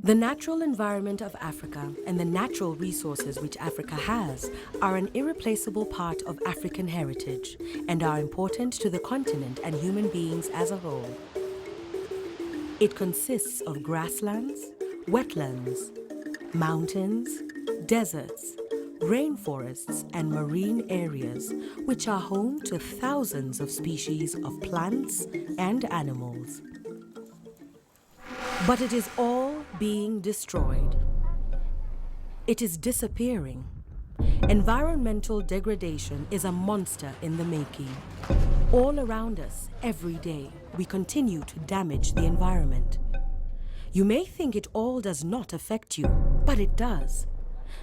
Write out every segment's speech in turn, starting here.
The natural environment of Africa and the natural resources which Africa has are an irreplaceable part of African heritage and are important to the continent and human beings as a whole. It consists of grasslands, wetlands, mountains, deserts, rainforests, and marine areas, which are home to thousands of species of plants and animals. But it is all being destroyed. It is disappearing. Environmental degradation is a monster in the making. All around us, every day, we continue to damage the environment. You may think it all does not affect you, but it does.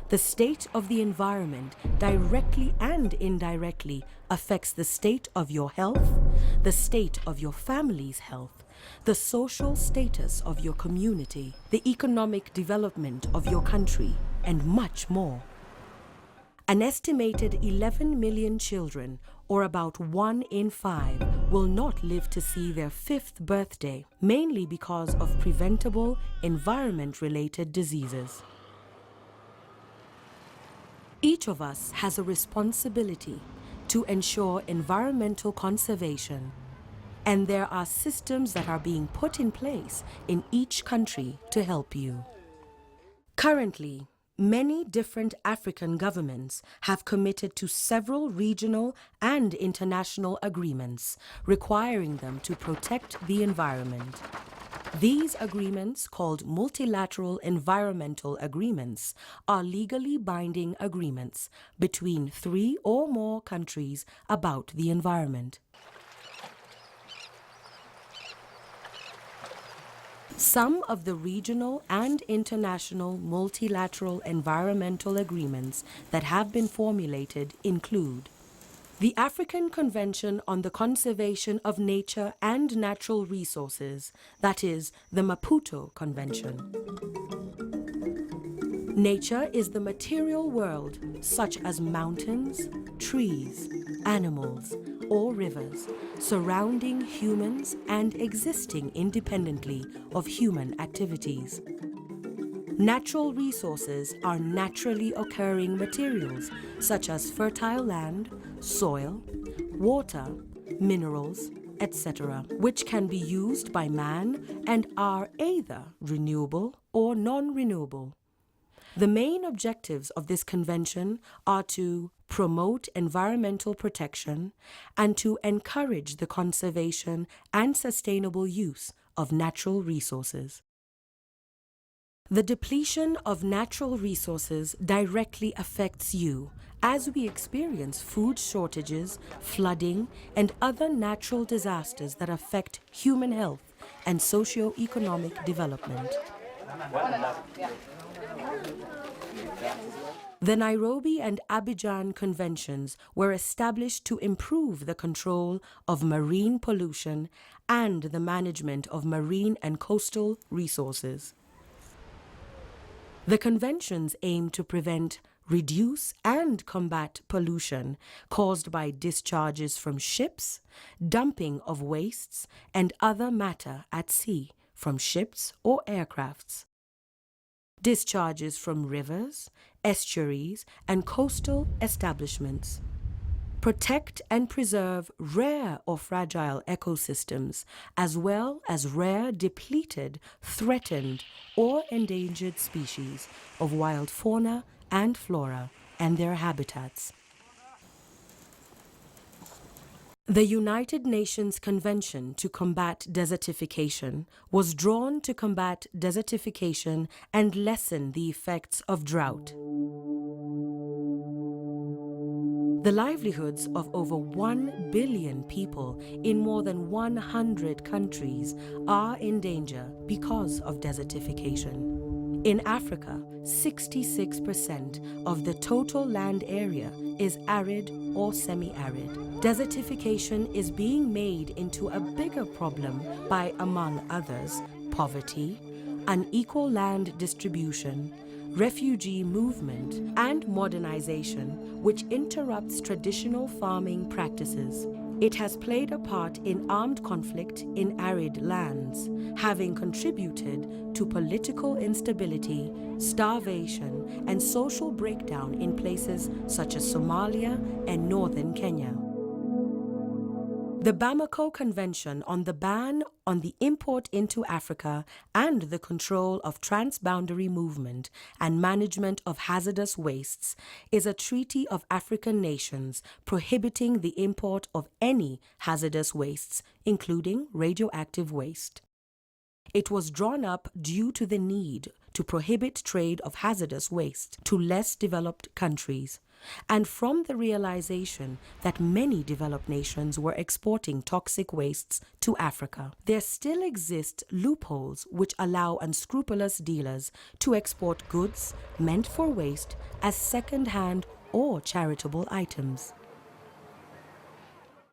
The state of the environment directly and indirectly affects the state of your health, the state of your family's health, the social status of your community, the economic development of your country, and much more. An estimated 11 million children, or about 1 in 5, will not live to see their 5th birthday, mainly because of preventable environment-related diseases. Each of us has a responsibility to ensure environmental conservation, and there are systems that are being put in place in each country to help you. Currently, many different African governments have committed to several regional and international agreements requiring them to protect the environment. These agreements, called Multilateral Environmental Agreements, are legally binding agreements between 3 or more countries about the environment. Some of the regional and international multilateral environmental agreements that have been formulated include the African Convention on the Conservation of Nature and Natural Resources, that is, the Maputo Convention. Nature is the material world, such as mountains, trees, animals, or rivers, surrounding humans and existing independently of human activities. Natural resources are naturally occurring materials, such as fertile land, soil, water, minerals, etc., which can be used by man and are either renewable or non-renewable. The main objectives of this convention are to promote environmental protection and to encourage the conservation and sustainable use of natural resources. The depletion of natural resources directly affects you as we experience food shortages, flooding, and other natural disasters that affect human health and socio-economic development. The Nairobi and Abidjan Conventions were established to improve the control of marine pollution and the management of marine and coastal resources. The conventions aim to prevent, reduce, and combat pollution caused by discharges from ships, dumping of wastes, and other matter at sea from ships or aircrafts, discharges from rivers, estuaries, and coastal establishments. Protect and preserve rare or fragile ecosystems, as well as rare, depleted, threatened, or endangered species of wild fauna and flora and their habitats. The United Nations Convention to Combat Desertification was drawn to combat desertification and lessen the effects of drought. The livelihoods of over 1 billion people in more than 100 countries are in danger because of desertification. In Africa, 66% of the total land area is arid or semi-arid. Desertification is being made into a bigger problem by, among others, poverty, unequal land distribution, refugee movement, and modernization, which interrupts traditional farming practices. It has played a part in armed conflict in arid lands, having contributed to political instability, starvation, and social breakdown in places such as Somalia and northern Kenya. The Bamako Convention on the Ban on the Import into Africa and the Control of Transboundary Movement and Management of Hazardous Wastes is a treaty of African nations prohibiting the import of any hazardous wastes, including radioactive waste. It was drawn up due to the need to prohibit trade of hazardous waste to less developed countries, and from the realization that many developed nations were exporting toxic wastes to Africa. There still exist loopholes which allow unscrupulous dealers to export goods meant for waste as second-hand or charitable items.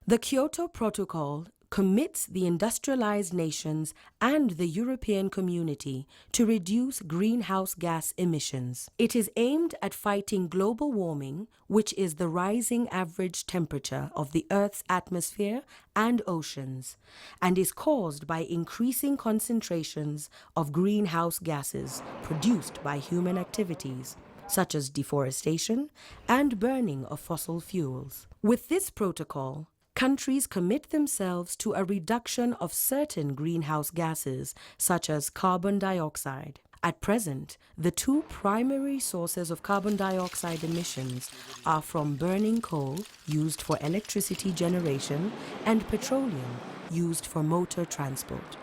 The Kyoto Protocol commits the industrialized nations and the European community to reduce greenhouse gas emissions. It is aimed at fighting global warming, which is the rising average temperature of the Earth's atmosphere and oceans, and is caused by increasing concentrations of greenhouse gases produced by human activities, such as deforestation and burning of fossil fuels. With this protocol, countries commit themselves to a reduction of certain greenhouse gases, such as carbon dioxide. At present, the two primary sources of carbon dioxide emissions are from burning coal, used for electricity generation, and petroleum, used for motor transport.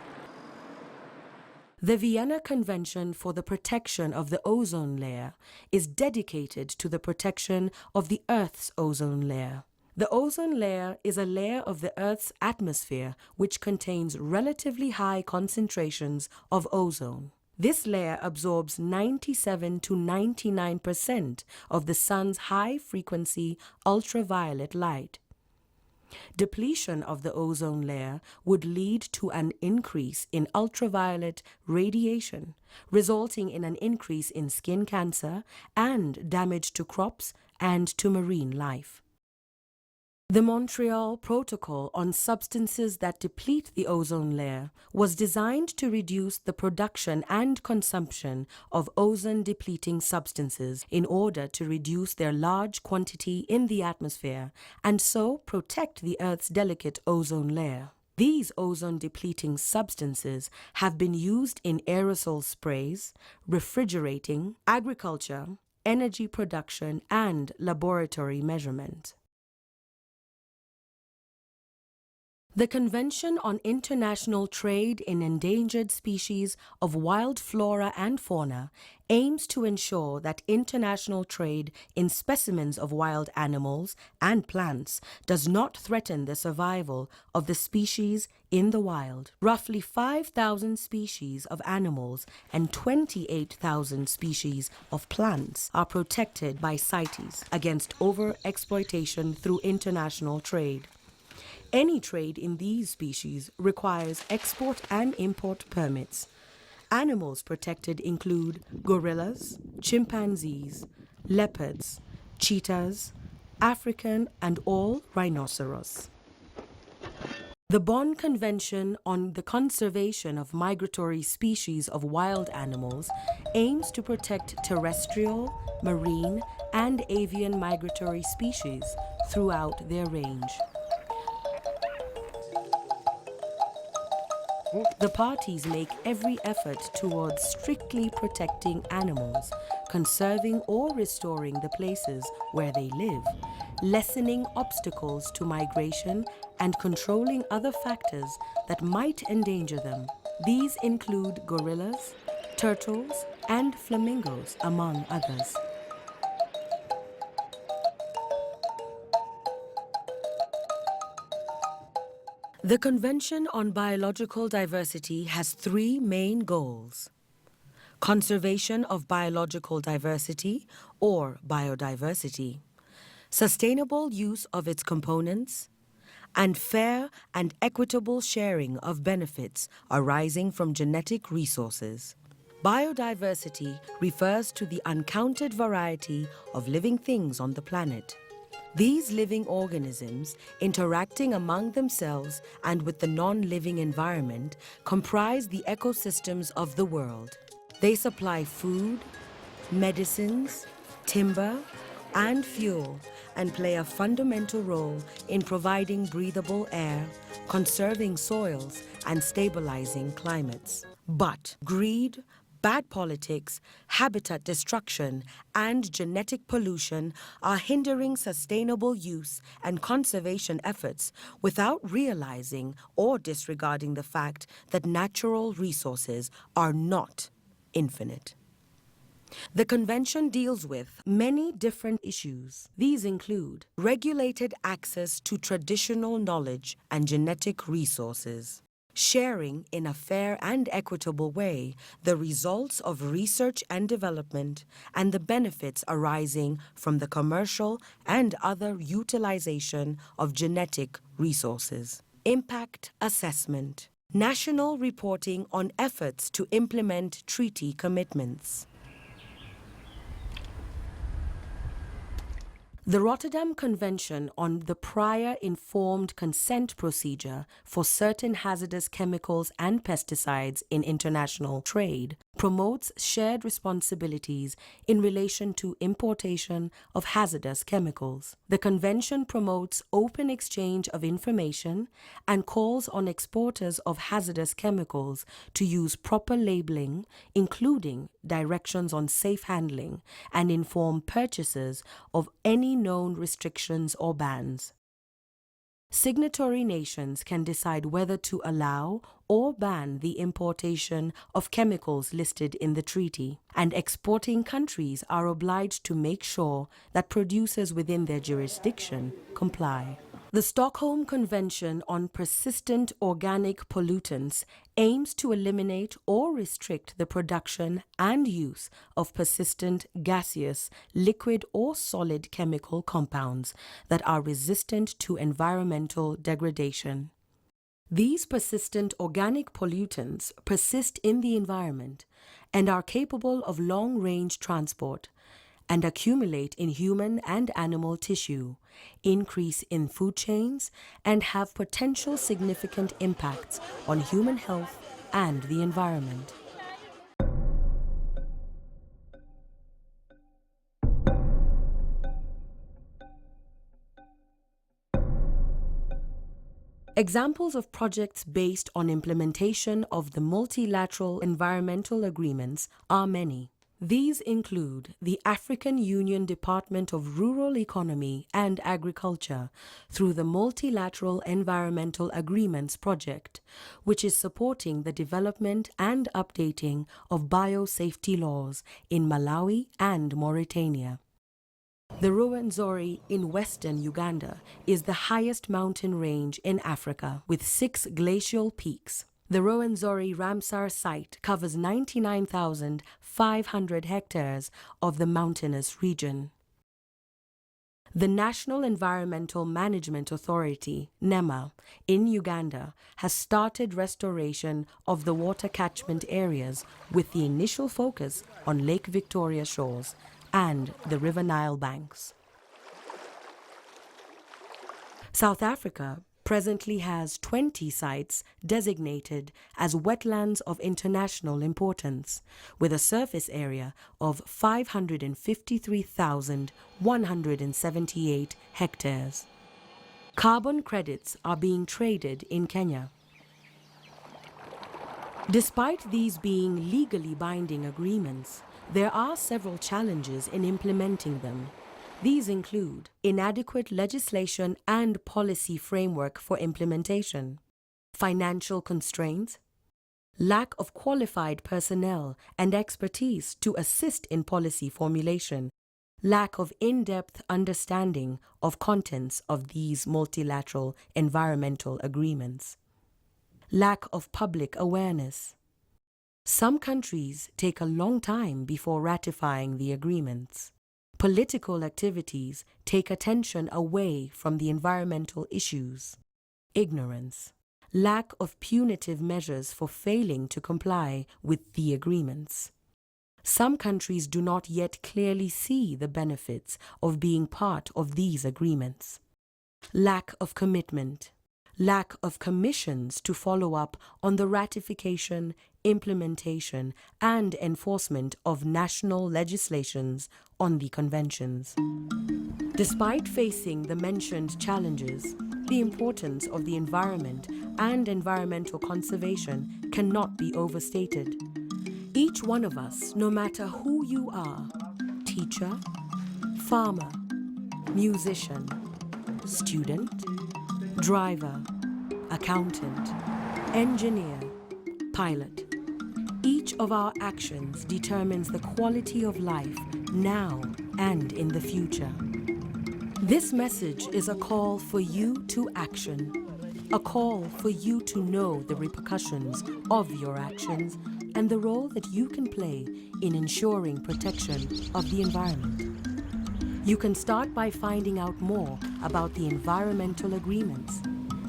The Vienna Convention for the Protection of the Ozone Layer is dedicated to the protection of the Earth's ozone layer. The ozone layer is a layer of the Earth's atmosphere which contains relatively high concentrations of ozone. This layer absorbs 97 to 99% of the sun's high-frequency ultraviolet light. Depletion of the ozone layer would lead to an increase in ultraviolet radiation, resulting in an increase in skin cancer and damage to crops and to marine life. The Montreal Protocol on substances that deplete the ozone layer was designed to reduce the production and consumption of ozone-depleting substances in order to reduce their large quantity in the atmosphere and so protect the Earth's delicate ozone layer. These ozone-depleting substances have been used in aerosol sprays, refrigerating, agriculture, energy production, and laboratory measurement. The Convention on International Trade in Endangered Species of Wild Flora and Fauna aims to ensure that international trade in specimens of wild animals and plants does not threaten the survival of the species in the wild. Roughly 5,000 species of animals and 28,000 species of plants are protected by CITES against overexploitation through international trade. Any trade in these species requires export and import permits. Animals protected include gorillas, chimpanzees, leopards, cheetahs, African and all rhinoceros. The Bonn Convention on the Conservation of Migratory Species of Wild Animals aims to protect terrestrial, marine, and avian migratory species throughout their range. The parties make every effort towards strictly protecting animals, conserving or restoring the places where they live, lessening obstacles to migration, and controlling other factors that might endanger them. These include gorillas, turtles, and flamingos, among others. The Convention on Biological Diversity has three main goals: conservation of biological diversity, or biodiversity, sustainable use of its components, and fair and equitable sharing of benefits arising from genetic resources. Biodiversity refers to the uncounted variety of living things on the planet. These living organisms, interacting among themselves and with the non-living environment, comprise the ecosystems of the world. They supply food, medicines, timber, and fuel, and play a fundamental role in providing breathable air, conserving soils, and stabilizing climates. But greed, bad politics, habitat destruction, and genetic pollution are hindering sustainable use and conservation efforts without realizing or disregarding the fact that natural resources are not infinite. The Convention deals with many different issues. These include regulated access to traditional knowledge and genetic resources, sharing in a fair and equitable way the results of research and development and the benefits arising from the commercial and other utilization of genetic resources, impact assessment, national reporting on efforts to implement treaty commitments. The Rotterdam Convention on the Prior Informed Consent Procedure for certain hazardous chemicals and pesticides in international trade promotes shared responsibilities in relation to importation of hazardous chemicals. The convention promotes open exchange of information and calls on exporters of hazardous chemicals to use proper labeling, including directions on safe handling, and inform purchasers of any known restrictions or bans. Signatory nations can decide whether to allow or ban the importation of chemicals listed in the treaty, and exporting countries are obliged to make sure that producers within their jurisdiction comply. The Stockholm Convention on Persistent Organic Pollutants aims to eliminate or restrict the production and use of persistent gaseous, liquid or solid chemical compounds that are resistant to environmental degradation. These persistent organic pollutants persist in the environment and are capable of long-range transport and accumulate in human and animal tissue, increase in food chains, and have potential significant impacts on human health and the environment. Examples of projects based on implementation of the multilateral environmental agreements are many. These include the African Union Department of Rural Economy and Agriculture through the Multilateral Environmental Agreements Project, which is supporting the development and updating of biosafety laws in Malawi and Mauritania. The Ruwenzori in western Uganda is the highest mountain range in Africa with 6 glacial peaks. The Ruwenzori Ramsar site covers 99,500 hectares of the mountainous region. The National Environmental Management Authority, NEMA, in Uganda has started restoration of the water catchment areas with the initial focus on Lake Victoria shores and the River Nile banks. South Africa presently has 20 sites designated as wetlands of international importance, with a surface area of 553,178 hectares. Carbon credits are being traded in Kenya. Despite these being legally binding agreements, there are several challenges in implementing them. These include inadequate legislation and policy framework for implementation, financial constraints, lack of qualified personnel and expertise to assist in policy formulation, lack of in-depth understanding of contents of these multilateral environmental agreements, lack of public awareness. Some countries take a long time before ratifying the agreements. Political activities take attention away from the environmental issues. Ignorance. Lack of punitive measures for failing to comply with the agreements. Some countries do not yet clearly see the benefits of being part of these agreements. Lack of commitment. Lack of commissions to follow up on the ratification, implementation, and enforcement of national legislations on the conventions. Despite facing the mentioned challenges, the importance of the environment and environmental conservation cannot be overstated. Each one of us, no matter who you are, teacher, farmer, musician, student, driver, accountant, engineer, pilot. Each of our actions determines the quality of life now and in the future. This message is a call for you to action, a call for you to know the repercussions of your actions and the role that you can play in ensuring protection of the environment. You can start by finding out more about the environmental agreements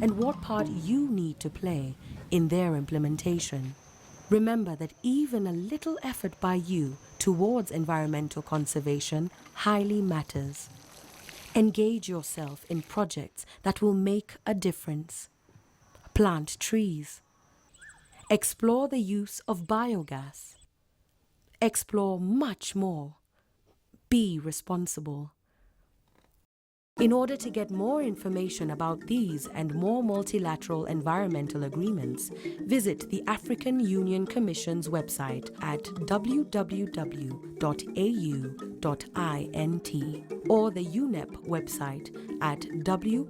and what part you need to play in their implementation. Remember that even a little effort by you towards environmental conservation highly matters. Engage yourself in projects that will make a difference. Plant trees. Explore the use of biogas. Explore much more. Be responsible. In order to get more information about these and more multilateral environmental agreements, visit the African Union Commission's website at www.au.int or the UNEP website at www.unep.org.